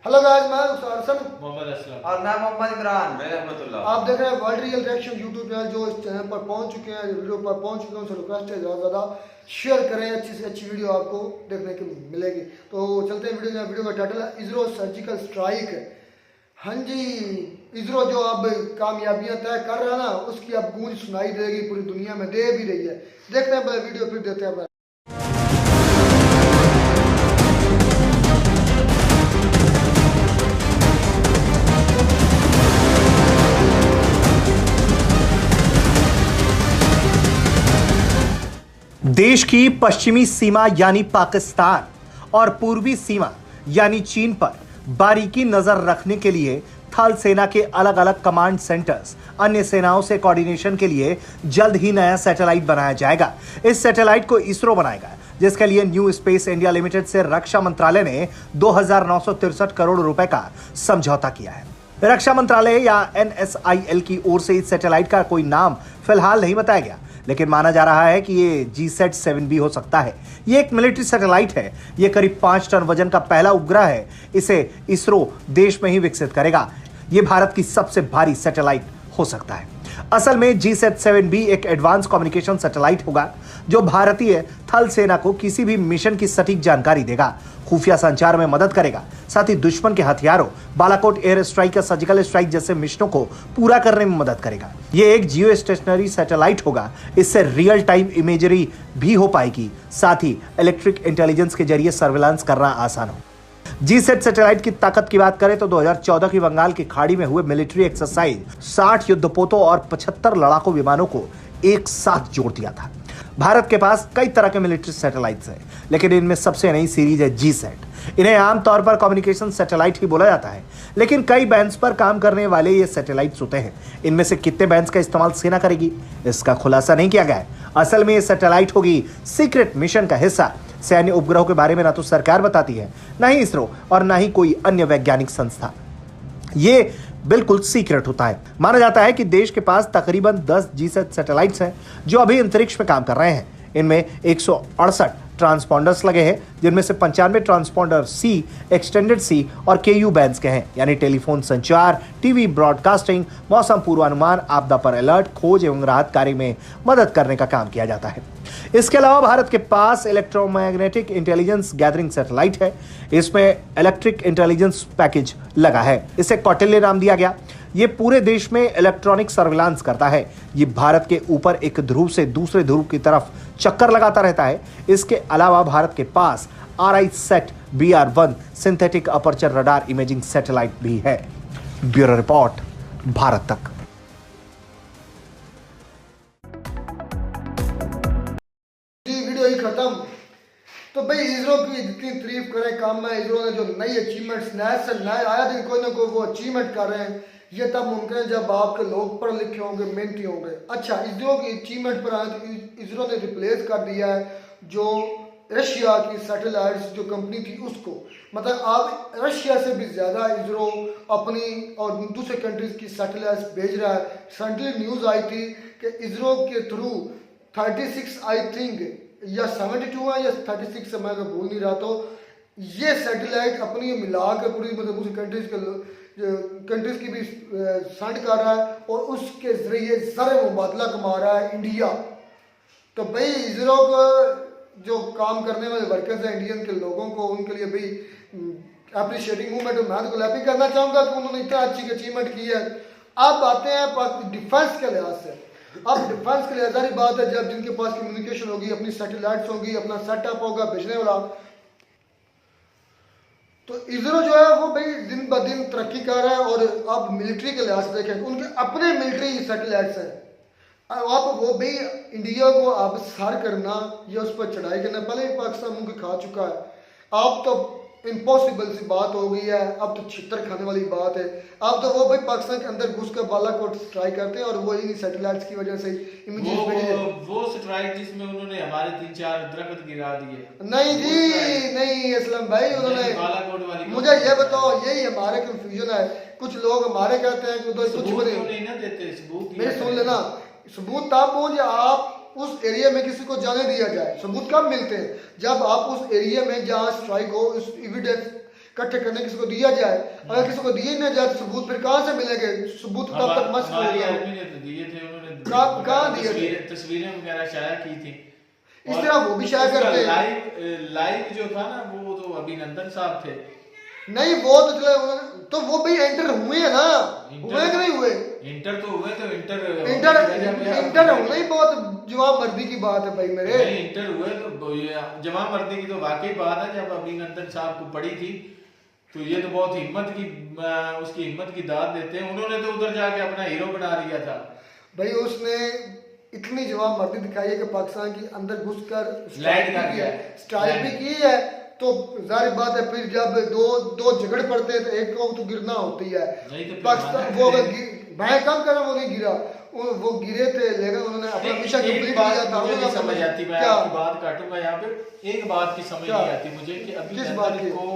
Hello guys, मैं अरसन मोहम्मद असलम और मैं मोहम्मद इमरान। मैं रहमतुल्लाह। आप देख रहे हैं world real reaction YouTube channel. जो इस चैनल पर पहुंच चुके हैं, वीडियो पर पहुंच चुके हैं, उनसे रिक्वेस्ट है ज़्यादा शेयर करें। अच्छी से अच्छी वीडियो आपको देखने को मिलेगी। तो चलते हैं वीडियो में। वीडियो का टाइटल है इसरो सर्जिकल स्ट्राइक। हाँ जी, इसरो जो अब कामयाबियां तय कर रहा है ना, उसकी अब गूंज सुनाई देगी, पूरी दुनिया में दे भी रही है। देखते हैं पहले वीडियो, फिर देते हैं। देश की पश्चिमी सीमा यानी पाकिस्तान और पूर्वी सीमा यानी चीन पर बारीकी नजर रखने के लिए थल सेना के अलग अलग कमांड सेंटर्स अन्य सेनाओं से कोऑर्डिनेशन के लिए जल्द ही नया सैटेलाइट बनाया जाएगा। इस सैटेलाइट को इसरो बनाएगा, जिसके लिए न्यू स्पेस इंडिया लिमिटेड से रक्षा मंत्रालय ने 2,963 करोड़ रुपए का समझौता किया है। रक्षा मंत्रालय या NSIL की ओर से इस सैटेलाइट का कोई नाम फिलहाल नहीं बताया गया, लेकिन माना जा रहा है कि ये GSAT-7B हो सकता है। ये एक मिलिट्री सैटेलाइट है। ये करीब 5 टन वजन का पहला उपग्रह है। इसे इसरो देश में ही विकसित करेगा। ये भारत की सबसे भारी सैटेलाइट हो सकता है। असल में GSAT-7B एक एडवांस कम्युनिकेशन सैटेलाइट होगा, जो भारतीय थल सेना को किसी भी मिशन की सटीक जानकारी देगा, खुफिया संचार में मदद करेगा, साथ ही दुश्मन के हथियारों, बालाकोट एयर स्ट्राइक या सर्जिकल स्ट्राइक जैसे मिशनों को पूरा करने में मदद करेगा। यह एक जियो स्टेशनरी सैटेलाइट होगा। इससे रियल टाइम इमेजरी भी हो पाएगी, साथ ही इलेक्ट्रिक इंटेलिजेंस के जरिए सर्विलांस करना आसान हो। GSAT सैटेलाइट की ताकत की बात करें तो 2014 की बंगाल की खाड़ी में हुए मिलिट्री एक्सरसाइज 60 युद्धपोतों और 75 लड़ाकू विमानों को एक साथ जोड़ दिया था। भारत के पास कई तरह के मिलिट्री सैटेलाइट्स हैं, लेकिन इनमें सबसे नई सीरीज है GSAT। इन्हें आमतौर पर कम्युनिकेशन सैटेलाइट ही बोला जाता है, लेकिन कई बैंड्स पर काम करने वाले ये सैटेलाइट्स होते हैं। इनमें से कितने बैंड्स का इस्तेमाल सेना करेगी, इसका खुलासा नहीं किया गया है। असल में ये सैटेलाइट होगी सीक्रेट मिशन का हिस्सा। सैन्य उपग्रहों के बारे में ना तो सरकार बताती है, ना ही इसरो और ना ही कोई अन्य वैज्ञानिक संस्था। ये बिल्कुल सीक्रेट होता है। माना जाता है कि देश के पास तकरीबन 10 GSAT सैटेलाइट्स हैं जो अभी अंतरिक्ष में काम कर रहे हैं। इनमें 168 ट्रांसपॉन्डर्स लगे हैं, जिनमें से 95 ट्रांसपॉन्डर C, एक्सटेंडेड C और KU बैंड्स के हैं, यानी टेलीफोन संचार, टीवी ब्रॉडकास्टिंग, मौसम पूर्वानुमान, आपदा पर अलर्ट, खोज एवं राहत कार्य में मदद करने का काम किया जाता है। इसके अलावा भारत के पास इलेक्ट्रोमैग्नेटिक इंटेलिजेंस गैदरिंग सैटेलाइट है। इसमें इलेक्ट्रिक इंटेलिजेंस पैकेज लगा है। इसे कौटिल्य नाम दिया गया। ये पूरे देश में इलेक्ट्रॉनिक सर्विलांस करता है। ये भारत के ऊपर एक ध्रुव से दूसरे ध्रुव की तरफ चक्कर लगाता रहता है। इसके अलावा भारत के पास RISAT BR-1 synthetic aperture radar imaging satellite भी है। ब्यूरो रिपोर्ट, भारत तक। वीडियो ही खत्म। तो भाई इसरो की जितनी तारीफ करें काम में, इसरो ने जो नई अचीवमेंट्स नए से नए आया दिन कोई ना कोई वो अचीवमेंट कर रहे हैं। ये तब मुमकिन है जब आपके लोग पढ़े लिखे होंगे, मेहनती होंगे। अच्छा, इसरो की अचीवमेंट पर आए तो इसरो ने रिप्लेस कर दिया है जो रशिया की सैटेलाइट्स जो कंपनी थी उसको। मतलब अब रशिया से भी ज़्यादा इसरो अपनी और दूसरे कंट्रीज की सैटेलाइट्स भेज रहा है। रिसेंटली न्यूज़ आई थी कि इसरो के थ्रू 36 आई थिंक या 72 है या 36 से मैं अगर भूल नहीं रहा, तो ये सैटेलाइट अपनी मिला कर पूरी मतलब दूसरी कंट्रीज की भी सेंड कर रहा है और उसके जरिए ज़र मुबादला कमा रहा है इंडिया। तो भाई इसरो को जो काम करने वाले वर्कर्स हैं इंडियन के लोगों को, उनके लिए भाई अप्रिशिएटिंग मूवमेंट मैं तो क्लैपिंग करना चाहूँगा कि उन्होंने इतना अच्छी अचीवमेंट की है। अब आते हैं डिफेंस के लिहाज से। अब डिफेंस के लिए जारी बात है, जब जिनके पास कम्युनिकेशन होगी, अपनी सैटेलाइट्स होगी, अपना सेटअप होगा भेजने वाला, तो इसरो जो है वो भाई दिन ब दिन तरक्की कर रहा है। और अब मिलिट्री के लिहाज से देखें, उनके अपने मिलिट्री सैटेलाइट्स हैं। अब वो भाई इंडिया को अब सर करना या उस पर चढ़ाई करना, पहले ही पाकिस्तान मुंह की खा चुका है। अब तो इम्पॉसिबल सी बात हो गई है, अब तो छितर खाने वाली बात है। अब तो वो भाई पाकिस्तान के अंदर घुस कर बालाकोट स्ट्राइक करते हैं और वो इन सैटेलाइट्स की वजह से इमेजेस भेजे। वो स्ट्राइक जिसमें उन्होंने हमारे 3-4 दरख्त गिरा दिए। नहीं जी, नहीं असलम भाई, उन्होंने बालाकोट वाली। मुझे ये बताओ, यही हमारे कंफ्यूजन है। कुछ लोग हमारे कहते हैं कि उधर कुछ नहीं ना देते सबूत। मेरे सुन लेना, सबूत तब हो जब आप उस एरिया में किसी को जाने दिया जाए। सबूत कब मिलते हैं? जब आप उस एरिया में जहाँ स्ट्राइक हो, उस एविडेंस इकट्ठे करने किसी को दिया जाए, अगर किसी को दिए ना जाए तो सबूत फिर कहाँ से मिलेंगे? सबूत तब तक मस्त हमारी होगा। आर्मी ने तो दिए थे, उन्होंने कहाँ दिए थे? तस्वीरें वगैरह शाया की थी। इस तरह वो भी शाया करते हैं। लाइव जो था ना वो तो अभिनंदन साहब थे। नहीं वो तो चले उन्होंने तो वो भी एंटर हुए हैं ना, हुए कि नहीं हुए? इंटर तो हुए, तो इंटर होना ही बहुत जवाब मर्दी की बात है भाई मेरे। नहीं, इंटर हुए तो जमा मर्दी की तो वाकई बात है। जब अभिनंदन साहब को पड़ी थी तो ये तो बहुत उसकी हिम्मत की दाद देते हैं। उन्होंने तो उधर जाके अपना हीरो बना लिया था भाई। उसने इतनी जवाब मर्दी दिखाई है कि पाकिस्तान के अंदर घुसकर स्ट्राइक भी की है। तो जाहिर बात है फिर जब दो झगड़ पड़ते हैं तो एक को तो गिरना होती है। तो पाकिस्तान वो मैं कम कर वो नहीं गिरा, वो गिरे थे लेकिन उन्होंने अपना मिशन कंप्लीट किया था। मुझे नहीं समझ आती, मैं आपकी बात काटूंगा यहाँ पे। एक बात की समझ नहीं आती मुझे कि अभी को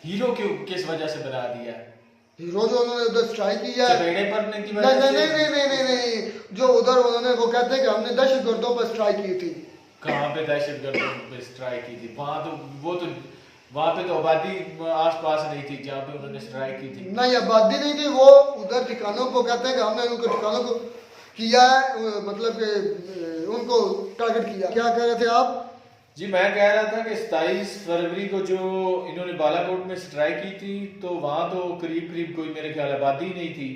हीरो किस वजह से बना दिया? हीरो जो उन्होंने उधर स्ट्राइक किया चपेड़े पड़ने की वजह से? नहीं, जो उधर उन्होंने वो कहते हैं कि हमने दहशतगर्दों पर स्ट्राइक की थी। कहाँ पे दहशतगर्दों पे स्ट्राइक की थी? वहाँ पे तो आबादी आसपास नहीं थी जहाँ पे उन्होंने स्ट्राइक की थी। नहीं आबादी नहीं थी, वो उधर ठिकानों को कहते हैं कि हमने उनको ठिकानों को किया है, मतलब कि उनको टारगेट किया। क्या कह रहे थे आप? जी मैं कह रहा था कि 27 फरवरी को जो इन्होंने बालाकोट में स्ट्राइक की थी तो वहां तो करीब कोई मेरे ख्याल आबादी नहीं थी।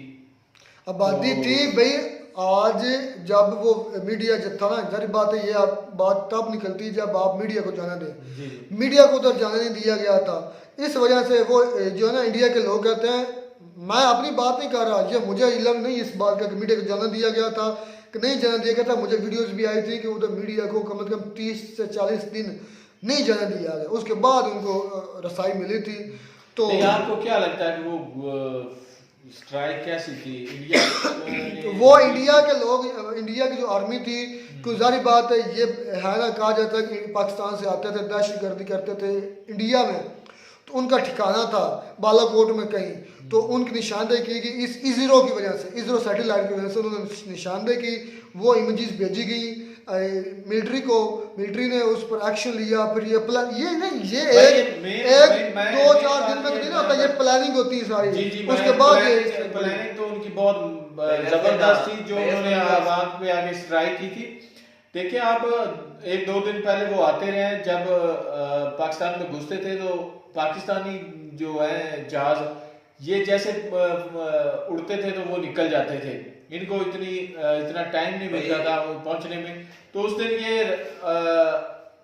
आबादी थी भाई। आज जब वो मीडिया जब था ना, जारी बात है ये बात तब निकलती जब आप मीडिया को जाना दें। मीडिया को उधर जाने नहीं दिया गया था। इस वजह से वो जो है ना इंडिया के लोग कहते हैं, मैं अपनी बात नहीं कर रहा, ये मुझे इल्म नहीं इस बात का कि मीडिया को जाना दिया गया था कि नहीं जाना दिया गया था। मुझे वीडियोस भी आई थी कि उधर मीडिया को कम से कम 30 से 40 दिन नहीं जाना दिया गया, उसके बाद उनको रसाई मिली थी। तो आपको क्या लगता है कि वो स्ट्राइक कैसी थी? वो इंडिया के लोग, इंडिया की जो आर्मी थी, गुजारी बात है ये है ना, कहा जाता है कि पाकिस्तान से आते थे दहशतगर्दी करते थे इंडिया में, तो उनका ठिकाना था बालाकोट में कहीं, तो उनकी निशानदेही की गई इस इसरो की वजह से, इसरो सैटेलाइट की वजह से उन्होंने निशानदेही की। वो इमेजेस भेजी गई मिलिट्री को, मिलिट्री ने उस पर एक्शन लिया। फिर ये प्लान ये नहीं ये एक 2-4 दिन में नहीं होता, ये प्लानिंग होती है सारी। उसके बाद प्लानिंग तो उनकी बहुत जबरदस्त थी जो उन्होंने आवाम पे आगे स्ट्राइक की थी। देखिए आप 1-2 दिन पहले वो आते रहे, जब पाकिस्तान में घुसते थे तो पाकिस्तानी जो है जहाज ये जैसे उड़ते थे तो वो निकल जाते थे, इनको इतना टाइम नहीं मिलता था पहुंचने में। तो उस दिन ये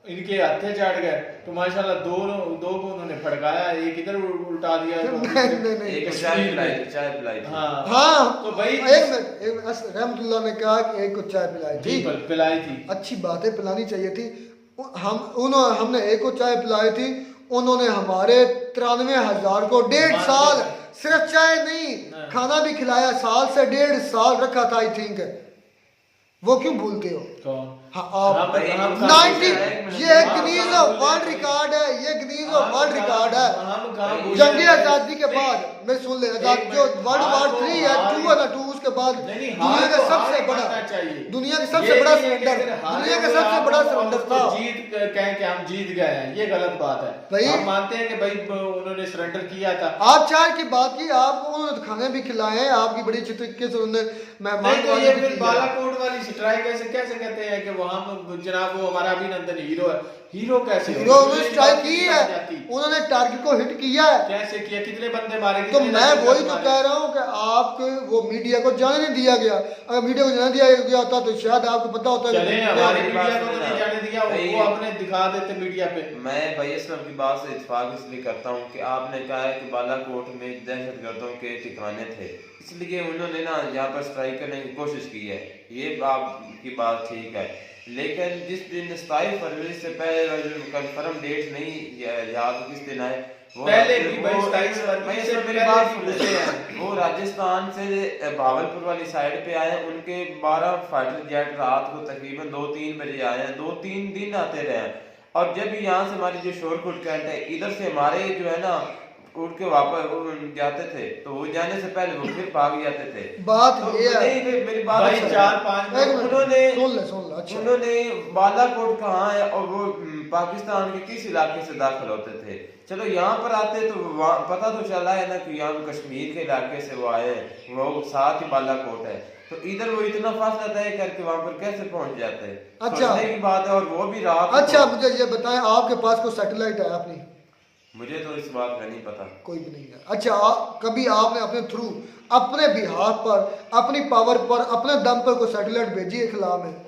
इनके हत्थे चढ़ गए तो माशाल्लाह दो को उन्होंने फड़काया, एक इधर उल्टा दिया, एक चाय पिलाई। हाँ तो भाई एक रहमतुल्लाह ने कहा कि एक को चाय पिलाई थी। अच्छी बात है, पिलानी चाहिए थी। हमने एक को चाय पिलाई थी, उन्होंने हमारे 93,000 को 1.5 साल सिर्फ चाय नहीं खाना भी खिलाया, साल से 1.5 साल रखा था आई थिंक। वो क्यों भूलते हो? हाँ आप 90 ये गिनीज वर्ल्ड रिकॉर्ड है, ये गिनीज वर्ल्ड रिकॉर्ड है। जंग आजादी के बाद मैं सुन ले जो वर्ल्ड वॉर 3 है 2 है ना 2 उसके बाद दुनिया का सबसे बड़ा सरेंडर, दुनिया का सबसे बड़ा सरेंडर था। जीत कहें कि हम जीत गए हैं, ये गलत बात है भाई। आप मानते हैं कि भाई उन्होंने सरेंडर किया था। आप चाय की बात की, आपको उन्होंने खाने भी खिलाए हैं, आपकी बड़ी अच्छी तरीके से उन्होंने बालाकोट वाली स्ट्राइक कैसे कहते हैं कि वहां जनाब वो हमारा अभिनंदन हीरो है? हीरो कैसे? हीरो उन्होंने स्ट्राइक की है, उन्होंने टारगेट को हिट किया है। कैसे किया? कितने बंदे मारे? तो मैं वही तो कह रहा हूँ कि आपको वो मीडिया को जाने नहीं दिया गया। अगर मीडिया को जाने दिया गया होता तो शायद आपको पता होता है। चले हमारी मीडिया को नहीं जाने दिया, वो अपने दिखा देते मीडिया पे। मैं भाई असलम की बात से इत्तेफाक इसलिए करता हूँ कि आपने कहा है कि बालाकोट में दहशतगर्दों के ठिकाने थे, इसलिए उन्होंने ना यहाँ पर स्ट्राइक करने की कोशिश की है। ये आपकी बात ठीक है, लेकिन जिस दिन 27 फरवरी से पहले कंफर्म डेट नहीं याद किस दिन आए, वो पहले की 27 फरवरी से मेरी बात सुनते हैं। वो राजस्थान से भावलपुर वाली साइड पे आए, उनके 12 फाइटर जेट रात को तकरीबन 2-3 बजे आए हैं, 2-3 दिन आते रहे। और जब यहाँ से हमारी जो शोरकुट कैंट है, इधर से हमारे जो है ना उड़ के वापस जाते थे, तो वो जाने से पहले वो फिर भाग जाते थे। बात तो ये है नहीं, मेरी बात भाई सुनो। 4-5 एक मिनट, उन्होंने सुन ले अच्छा उन्होंने बालाकोट कहाँ है और वो पाकिस्तान के किस इलाके से दाखिल होते थे। चलो यहाँ पर आते तो पता तो चला है ना कि यहाँ कश्मीर के इलाके से वो आए हैं, वो साथ ही बालाकोट है, तो इधर वो इतना फासला तय करके वहां पर कैसे पहुंच जाते हैं। अच्छा। सोचने की बात है, और वो भी रात अच्छा को। मुझे ये बताएं, आपके पास कोई सैटेलाइट है अपनी? मुझे तो इस बात का नहीं पता। कोई भी नहीं है। अच्छा कभी आपने अपने थ्रू, अपने बिहार पर, अपनी पावर पर, अपने दम पर कोई सैटेलाइट भेजी है खिला में?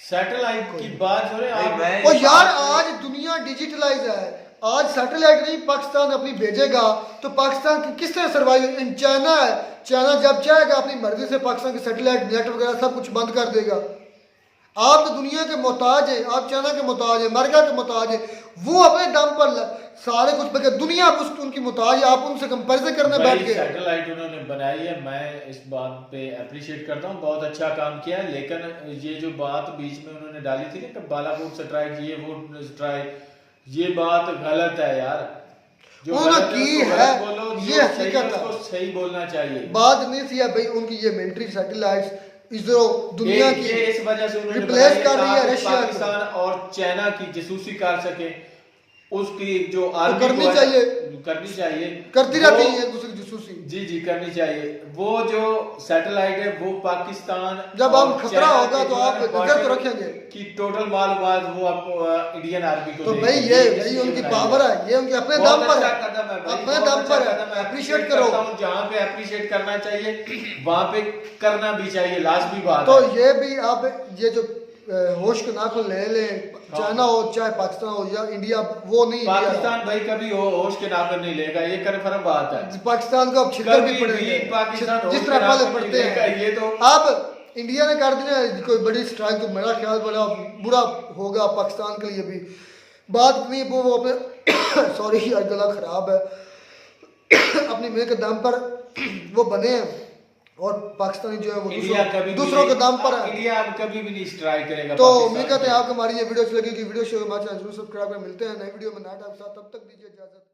सैटेलाइट की बात हो रही है नहीं, आप? मैं ओ इस यार बात को- आज दुनिया डिजिटलाइज है, आज सैटेलाइट नहीं पाकिस्तान अपनी भेजेगा तो पाकिस्तान की किस तरह सर्वाइव? इन चाइना है, चाइना जब चाहेगा अपनी मर्जी से पाकिस्तान की सैटेलाइट नेट वगैरह सब कुछ बंद कर देगा। आप तो दुनिया के मोहताज है, आप चाइना के मोहताज है, अमेरिका के मोहताज है, वो अपने दम पर सारे कुछ बगैर दुनिया उनकी मोहताज है, आप उनसे कंपेरिजन करने बैठ भाई गए। सैटेलाइट उन्होंने बनाई है, मैं इस बात पे अप्रिशिएट करता हूँ, बहुत अच्छा काम किया है। लेकिन ये जो बात बीच में उन्होंने डाली थी ना कि बालाकोट स्ट्राइक, ये वो स्ट्राइक, ये बात गलत है यार। जो उन्होंने गलत है की उसको है, गलत बोलो, जो ये सही है हकीकत है। उसको सही बोलना चाहिए। बात नहीं थी भाई उनकी ये मिलिट्री सैटेलाइट्स इसरो दुनिया ये की इस वजह से उन्होंने रिप्लेस बनाई कर रही है ताकि रशिया को। पाकिस्तान और चाइना की जासूसी कर सके, उसकी जो आर्मी करनी को है, चाहिए। करनी चाहिए, करती वो- रहती है एक दूसरे की जासूसी। जी करनी चाहिए। वो जो सैटेलाइट है वो पाकिस्तान जब और हम खतरा चाइना होगा के तो जो आप है नजर तो बॉर्डर रखेंगे की टोटल मालूमात वो आपको इंडियन आर्मी को तो देगी। भाई ये इसलिए भाई उनकी बनाई पावर है, ये उनके अपने बहुत दम पर अच्छा है, कदम है भाई, अपने बहुत दम अच्छा पर कदम है, है। अप्रिशिएट करता करो। हूं, जहाँ पे अप्रिशिएट करना चाहिए वहां पे करना भी चाहिए, लाजमी बात तो है। ये भी आप ये जो होश के नाखून ले लें, चाइना हो चाहे पाकिस्तान हो या इंडिया, वो नहीं इंडिया पाकिस्तान भाई कभी होश के नाम नहीं लेगा, ये कन्फर्म बात है। पाकिस्तान को अब छितर भी कभी पड़ेंगे भी पाकिस्तान जिस होश तरह के नाम पहले नहीं पड़ते लेगा, हैं। ये तो अब इंडिया ने कर दिया कोई बड़ी स्ट्राइक, तो मेरा ख्याल बड़ा बुरा होगा पाकिस्तान के लिए भी। बात नहीं वो अपने सॉरी यार गला खराब है अपनी मेरे के दम पर वो बने हैं और पाकिस्तानी जो है वो इंडिया कभी दूसरों के दम पर है। इंडिया अब कभी भी नहीं स्ट्राइक करेगा। तो पाकिस्तान उम्मीद करते पे। हैं आपको हमारी ये वीडियो अच्छी लगेगी। वीडियो शेयर हमारे चैनल जरूर सब्सक्राइब करें। मिलते हैं नई वीडियो में नया टाइप के साथ, तब तक दीजिए इजाजत।